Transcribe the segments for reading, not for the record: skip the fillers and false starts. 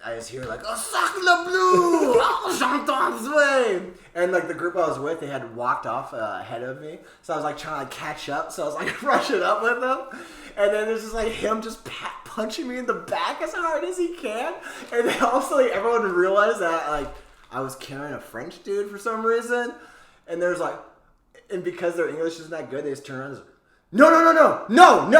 I just hear like, oh, Sacre Bleu! Oh, j'entends way! And like the group I was with, they had walked off ahead of me. So I was like trying to catch up. So I was like rushing up with them. And then there's just like him just punching me in the back as hard as he can. And then also like, everyone realized that like I was carrying a French dude for some reason. And there's like, and because their English isn't that good, they just turn around and just, no. And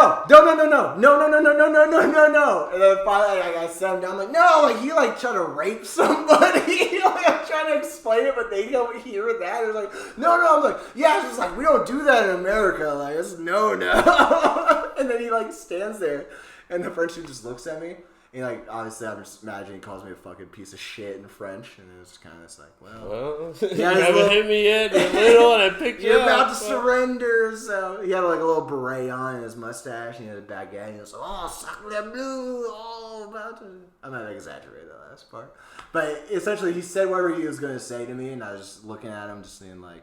then finally, I sat him down, like, no, like, he, like, tried to rape somebody. Like, I'm trying to explain it, but they don't hear that. They're like, no. I'm like, yeah, it's just like, we don't do that in America. Like, it's no. And then he, like, stands there, and the French dude just looks at me. And, like, obviously, I'm just imagining he calls me a fucking piece of shit in French. And it was kind of just like, well you haven't hit me yet. You're little, and I picked you up. You're about to surrender. So he had, like, a little beret on and his mustache. And he had a baguette. And he was like, oh, Sacre Bleu. Oh, about to. I'm not exaggerating the last part. But essentially, he said whatever he was going to say to me. And I was just looking at him, just saying, like,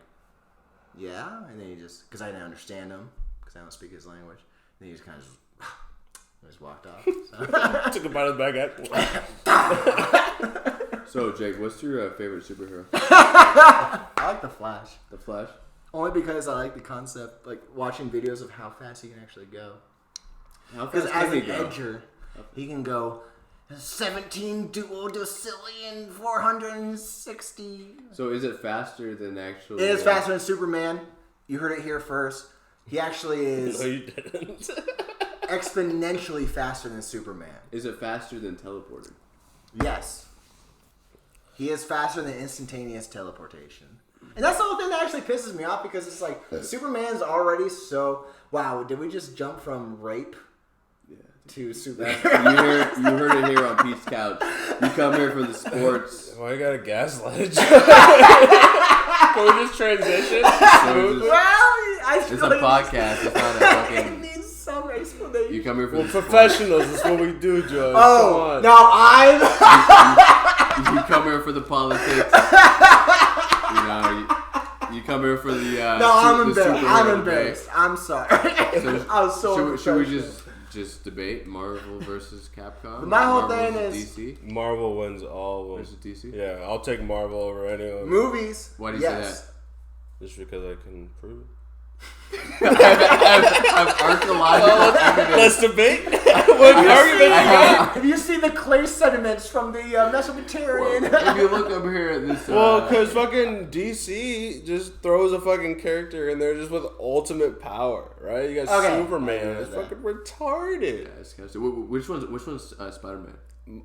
yeah. And then he just, because I didn't understand him, because I don't speak his language. And he just kind of just walked off. So. Took a bite of the baguette. So, Jake, what's your favorite superhero? I like the Flash. The Flash? Only because I like the concept, like watching videos of how fast he can actually go. Because as an edger, he can go 17 duodecillion 460. So is it faster than actually... It is faster than Superman. You heard it here first. He actually is... No, you didn't. exponentially faster than Superman. Is it faster than teleporting? Yes. He is faster than instantaneous teleportation. And that's the whole thing that actually pisses me off because it's like, Superman's already so... Wow, did we just jump from rape to Superman? You heard it here on Pete's Couch. You come here for the sports. Why you got a gaslight? Can we just transition? It's a podcast. It's not a fucking... I need some explanation. You come here for the professionals. That's what we do, Joe. Oh, no, you come here for the politics. You come here for the... no, I'm embarrassed. I'm embarrassed. I'm sorry. So, I was so should we just debate Marvel versus Capcom? My whole Marvel thing versus is... DC? Marvel wins all of them. Versus DC? Yeah, I'll take Marvel over anyone. Movies. Why do you say that? Just because I can prove it. I've archaeological evidence. Let's debate. What argument you got? Have you seen the clay sediments from the Mesopotamian? If you look over here at this... Well, because fucking DC just throws a fucking character in there just with ultimate power, right? You got Superman. It's fucking retarded. Yeah, which one's Spider-Man?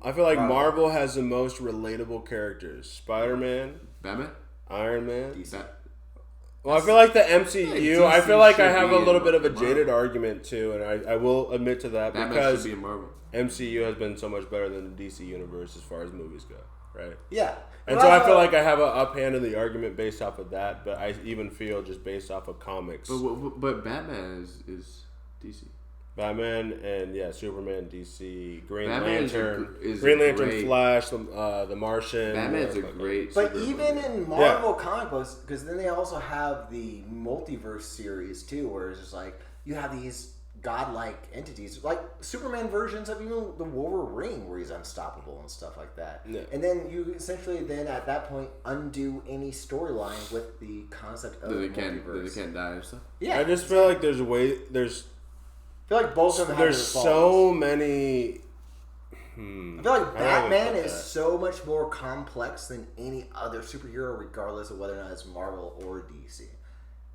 I feel like Marvel has the most relatable characters. Spider-Man. Batman? Iron Man. DC. Well, I feel like the MCU, I feel like I have a little bit of a Marvel. jaded argument too, and I will admit to that Batman because should be in Marvel. MCU has been so much better than the DC universe as far as movies go, right? Yeah. And so I feel like I have an uphand in the argument based off of that, but I even feel just based off of comics. But Batman is DC. Batman and Superman, DC, Green Batman's Lantern, great. Flash, the Martian. Batman's a great. But even in Marvel comic books, because then they also have the multiverse series too, where it's just like you have these godlike entities, like Superman versions of even the Wolverine, where he's unstoppable and stuff like that. Yeah. And then you essentially then at that point undo any storyline with the concept of multiverse. They can't die and stuff. Yeah, I just feel like there's I feel like both of them have there's so many. I feel like Batman is so much more complex than any other superhero, regardless of whether or not it's Marvel or DC.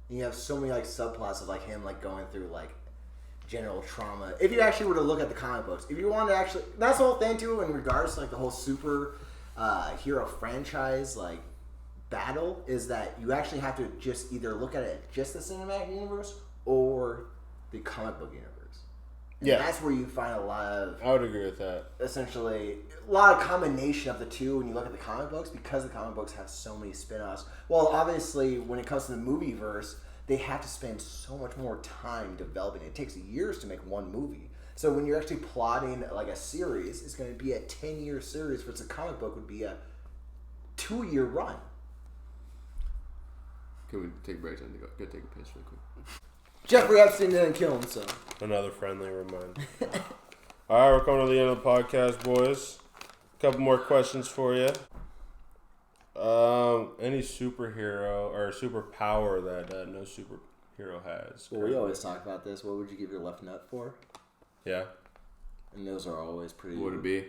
And you have so many like subplots of like him like going through like general trauma. If you actually were to look at the comic books, if you want to actually, that's the whole thing too in regards to like the whole super hero franchise like battle is that you actually have to just either look at it just the cinematic universe or the comic book universe. And that's where you find a lot of... I would agree with that. Essentially, a lot of combination of the two when you look at the comic books because the comic books have so many spin-offs. Well, obviously, when it comes to the movie verse, they have to spend so much more time developing it. It takes years to make one movie. So when you're actually plotting like a series, it's going to be a 10-year series, versus a comic book would be a 2-year run. Can we take a break and go take a piss real quick? Jeffrey Epstein didn't kill himself. Another friendly reminder. All right, we're coming to the end of the podcast, boys. Couple more questions for you. Any superhero or superpower that no superhero has? Well, we always talk about this. What would you give your left nut for? Yeah. And those are always pretty... What would it be?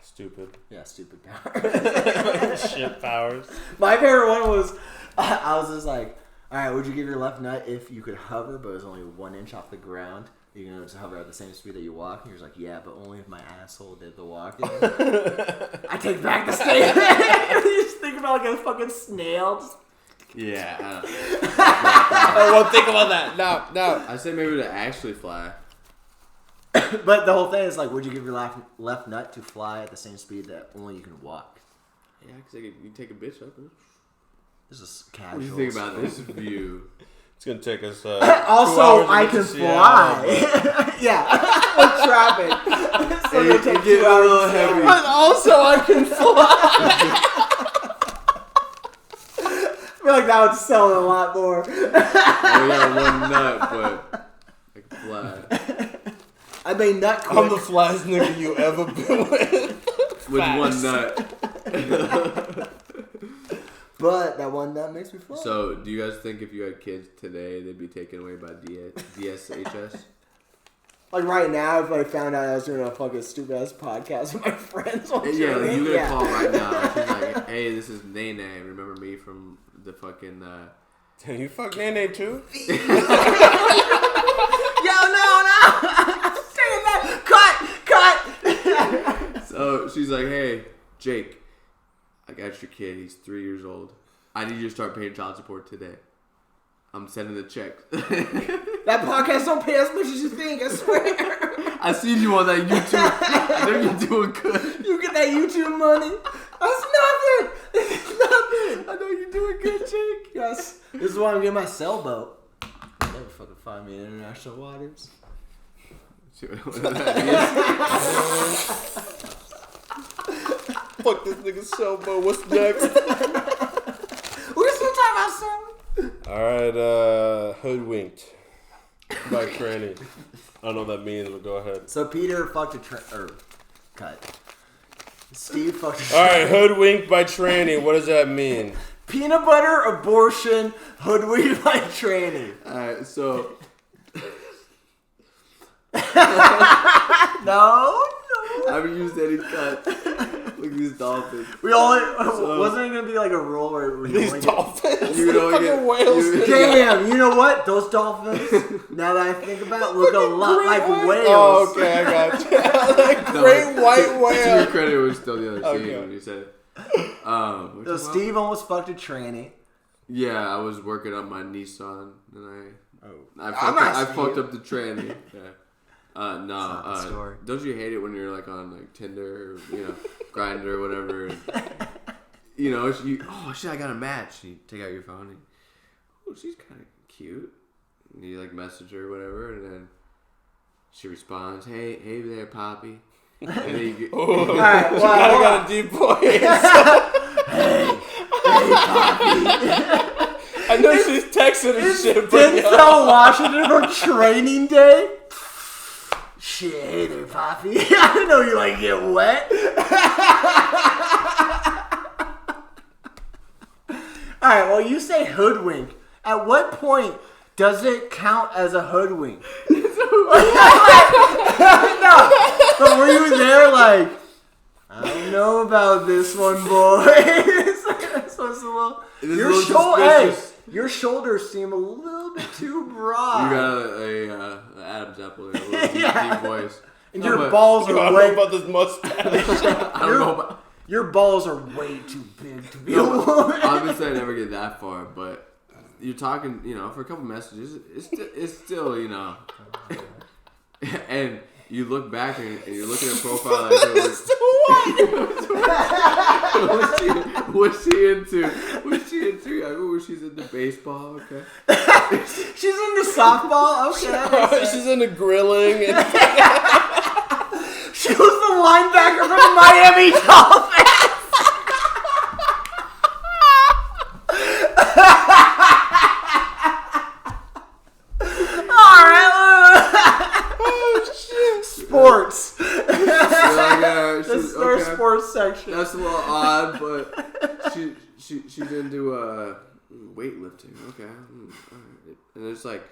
Stupid. Yeah, stupid power. Shit powers. My favorite one was, I was just like, all right, would you give your left nut if you could hover, but it was only 1 inch off the ground? You can just hover at the same speed that you walk. And you're like, yeah, but only if my asshole did the walking. I take back the statement. You just think about like a fucking snail. Yeah. I won't think about that. No. I say maybe to actually fly. But the whole thing is like, would you give your left nut to fly at the same speed that only you can walk? Yeah, because you take a bitch up. This is casual. What do you think about this view? It's gonna take us. Also, I can fly. Yeah, with traffic. So it get a little heavy. But also, I can fly. I feel like that would sell a lot more. I got one nut, but I can fly. I made nut quick. I'm the flyest nigga you ever been with. With one nut. But that one nut makes me fly. So, do you guys think if you had kids today, they'd be taken away by DSHS? Like right now, if I found out I was doing a fucking stupid ass podcast with my friends on Yeah, like you get a call right now. She's like, hey, this is Nene. Remember me from the fucking... Damn, you fuck Nene too? Yo, no! Take that! Cut! So, she's like, hey, Jake, I got your kid. He's 3 years old. I need you to start paying child support today. I'm sending the check. That podcast don't pay as much as you think, I swear. I seen you on that YouTube. I know you're doing good. You get that YouTube money. That's nothing. It's nothing. I know you're doing good, Jake. Yes. This is why I'm getting my sailboat. You'll never fucking find me in international waters. Fuck this nigga sailboat. What's next? We're still talking about something. Alright, hoodwinked by tranny. I don't know what that means, but go ahead. So Peter fucked a cut. Steve fucked a Alright, hoodwinked by tranny. What does that mean? Peanut butter abortion hoodwinked by tranny. Alright, so... No. I haven't used any cut. Look at these dolphins. We only wasn't it gonna be like a rule where we These only dolphins? You know, fucking whales. Damn, you know what? Those dolphins, now that I think about it, look a lot like whales. Oh, okay, I got you. Like great white whale. To your credit, it was still the other scene when you said it. So Steve almost fucked a tranny. Yeah, I was working on my Nissan, and I fucked up the tranny. Yeah. No. Don't you hate it when you're like on like Tinder or Grindr or whatever? And, oh shit, I got a match. And you take out your phone and she's kind of cute. And you like message her or whatever, and then she responds, "Hey there, Poppy." And then you get, all right, well, I got a deep voice. hey, Poppy. I know she's texting and shit. Denzel Washington for Training Day. Shit, hey there, Poppy. I didn't know you like get wet. Alright, well, you say hoodwink. At what point does it count as a hoodwink? No, but were you there like, I don't know about this one, boys. So it's a little, your shoulders seem a little bit too broad. You got a Adam's apple there, a little deep voice. And your balls are way... I don't know about this mustache. I don't know about... Your balls are way too big to be a woman. Obviously, I never get that far, but you're talking, for a couple messages, it's still, and you look back and you're looking at profile like, what's she into? What's she into? She's into baseball, okay. She's into softball, okay. She's into grilling. And she was the linebacker for the Miami Dolphins. All right. Oh shit. Sports. Yeah, this is our sports section. That's a little odd, but she's into weightlifting. Okay, and it's like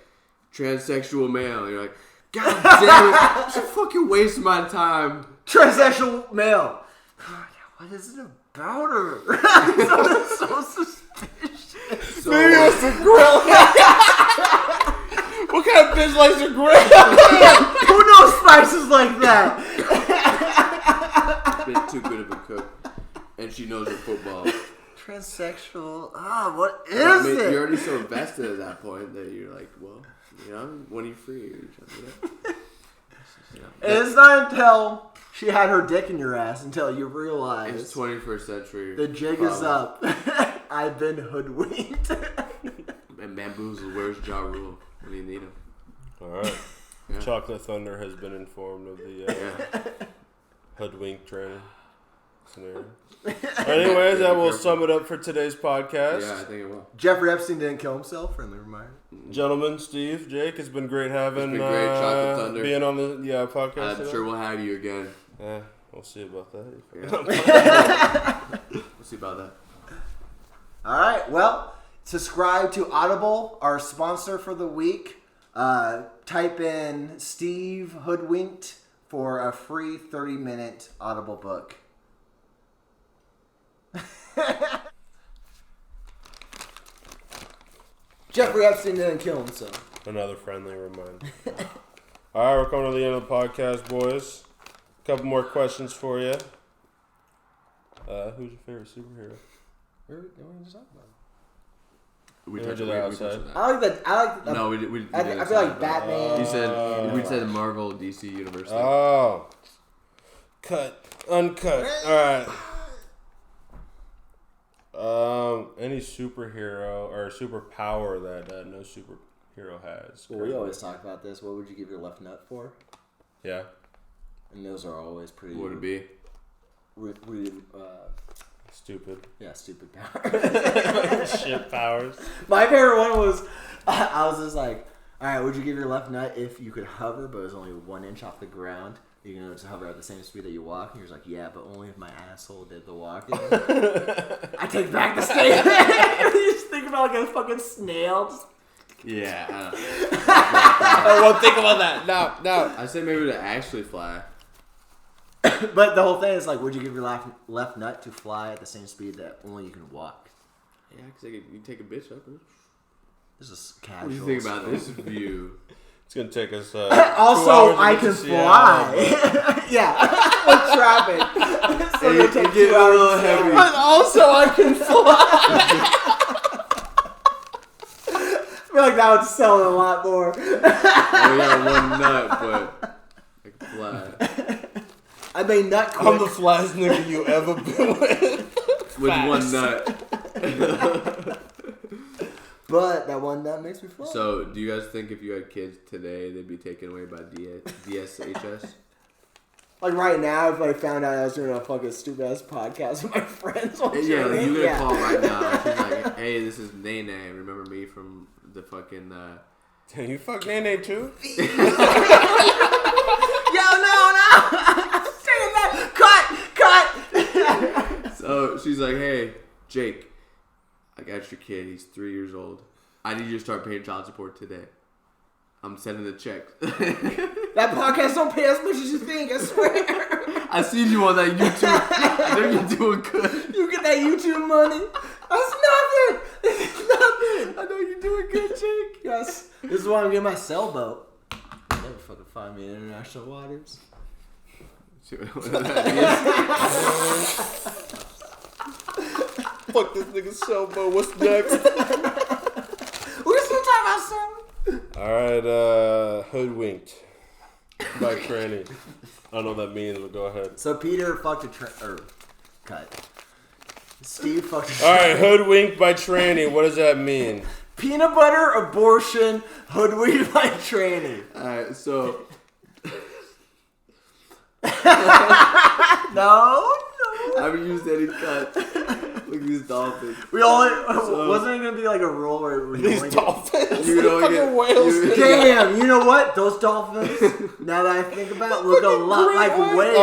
transsexual male. You're like, God damn it! She fucking wasting my time. Transsexual male. What is it about her? so suspicious. So, maybe it's a grill. What kind of bitch likes a grill? Who knows spices like that? Been too good of a cook, and she knows her football. Transsexual. What is it? You're already so invested at that point that you're like, well, when are you free? It's not until she had her dick in your ass until you realize it's 21st century. The jig is up. I've been hoodwinked. And bamboozled. Where's Ja Rule when you need him? All right. Yeah. Chocolate Thunder has been informed of the hoodwink training scenario. Anyways, that will sum it up for today's podcast. Yeah, I think it will. Jeffrey Epstein didn't kill himself. Friendly reminder. Gentlemen, Steve, Jake, it's been great having Chocolate Thunder being on the podcast. I'm today. sure we'll have you again. Yeah, we'll see about that. Yeah. We'll see about that. All right. Well, subscribe to Audible, our sponsor for the week. Type in Steve Hoodwinked for a free 30-minute Audible book. Jeffrey Epstein didn't kill himself. Another friendly reminder. All right, we're coming to the end of the podcast, boys. A couple more questions for you. Who's your favorite superhero? Where are we just talking about? We touched it outside. I like that. No, we did. I feel like Batman. You said we said Marvel, DC Universe. Oh, uncut. All right. Any superhero or superpower that no superhero has. Well, we always talk about this. What would you give your left nut for? Yeah. And those are always pretty. What would it be? Stupid. Yeah, stupid power. Shit powers. My favorite one was, I was just like, all right, would you give your left nut if you could hover, but it was only 1 inch off the ground? You can just hover at the same speed that you walk. And you're like, yeah, but only if my asshole did the walking. I take back the statement. You just think about like a fucking snail. Just... Yeah. I won't think about that. No. I say maybe to actually fly. But the whole thing is like, would you give your left nut to fly at the same speed that only you can walk? Yeah, because you take a bitch up. This is casual. What do you think about this view? It's going to take us... also, I can fly. Yeah, with traffic. So it take 2 hours a little heavy. But also, I can fly. I feel like that would sell a lot more. I got one nut, but I can fly. I may nut quick. I'm the flyest nigga you ever been with. With one nut. But that one nut makes me fly. So, do you guys think if you had kids today, they'd be taken away by DSHS? Like right now, if I found out I was doing a fucking stupid ass podcast with my friends, yeah, like you get a call right now. She's like, "Hey, this is Nene. Remember me from the fucking?" Damn, you fuck Nene too? Yo, no! Say that! Cut! So she's like, "Hey, Jake, I got your kid. He's 3 years old. I need you to start paying child support today. I'm sending the check." That podcast don't pay as much as you think, I swear. I seen you on that YouTube. I know you're doing good. You get that YouTube money? That's nothing. It's nothing. I know you're doing good, Jake. Yes. This is why I'm getting my sailboat. You'll never fucking find me in international waters. Fuck this nigga sailboat. What's next? We're still talking about something. Alright, Hoodwinked by Tranny. I don't know what that means, but go ahead. So Peter fucked a cut. Steve fucked a Alright, Hoodwinked by Tranny. What does that mean? Peanut butter abortion hoodwinked by Tranny. Alright, so... No. I haven't used any cut. Look at these dolphins. We only wasn't it gonna be like a rule where we these only dolphins, you know, fucking whales. Damn, you know what? Those dolphins. Now that I think about it, look a lot like whales.